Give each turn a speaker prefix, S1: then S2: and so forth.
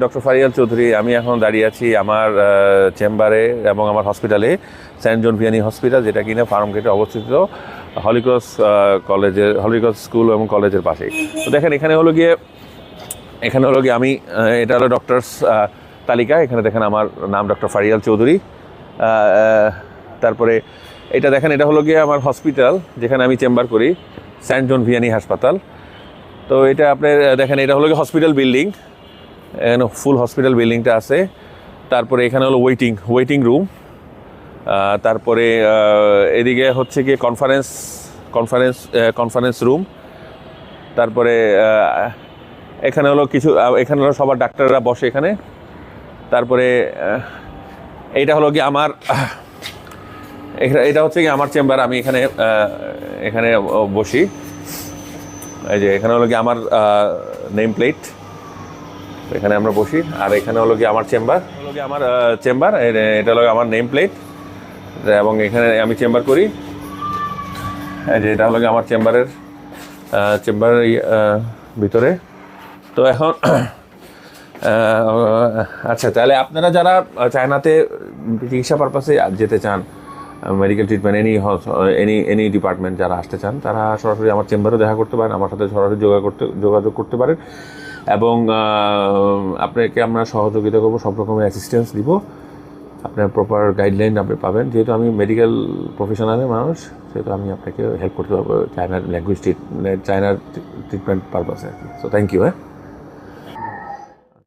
S1: Doctor Farial Chowdhury. আমি এখন দাঁড়িয়ে আছি আমার চেম্বারে এবং আমার হসপিটালে, সেন্ট জন ভিয়ানি হসপিটাল, যেটা কিনা ফার্ম গেটে অবস্থিত, হলিক্রস কলেজের, হলিক্রস স্কুল এবং কলেজের পাশেই। তো দেখেন এখানে হলো গিয়ে আমি এটা হলো ডক্টরস তালিকা। এখানে দেখেন আমার নাম ডক্টর ফারিয়াল চৌধুরী। তারপরে এটা দেখেন, এটা হলো গিয়ে আমার হসপিটাল যেখানে আমি চেম্বার করি, সেন্ট জন ভিয়ানি হাসপাতাল। তো এটা আপনি দেখেন, এটা হলো গিয়ে হসপিটাল বিল্ডিং, এখানে ফুল হসপিটাল বিল্ডিংটা আছে। তারপরে এখানে হলো ওয়েটিং রুম। তারপরে এদিকে হচ্ছে গিয়ে কনফারেন্স রুম। তারপরে এখানে হলো সবার ডাক্তাররা বসে এখানে। তারপরে এইটা হলো গিয়ে এটা হচ্ছে গিয়ে আমার চেম্বার, আমি এখানে বসি। এই যে এখানে হলো গিয়ে আমার নেম প্লেট, এখানে আমরা বসি। আর এখানে হলো গিয়ে আমার চেম্বার, এটা হলো আমার নেম প্লেট, এবং এখানে আমি চেম্বার করি। এই যে এটা হলো গিয়ে আমার চেম্বারের ভিতরে। তো এখন আচ্ছা, তাহলে আপনারা যারা চায়নাতে চিকিৎসা পারপাসে যেতে চান, মেডিকেল ট্রিটমেন্ট, এনি ডিপার্টমেন্ট যারা আসতে চান, তারা সরাসরি আমার চেম্বারেও দেখা করতে পারেন, আমার সাথে সরাসরি যোগাযোগ করতে পারেন। এবং আপনাকে আমরা সহযোগিতা করবো, সব রকমের অ্যাসিস্ট্যান্স দিব, আপনার প্রপার গাইডলাইন আপনি পাবেন। যেহেতু আমি মেডিকেল প্রফেশনালের মানুষ, সেহেতু আমি আপনাকে হেল্প করতে পারবো চায়নার ট্রিটমেন্ট পারপাসে আর কি। So thank you.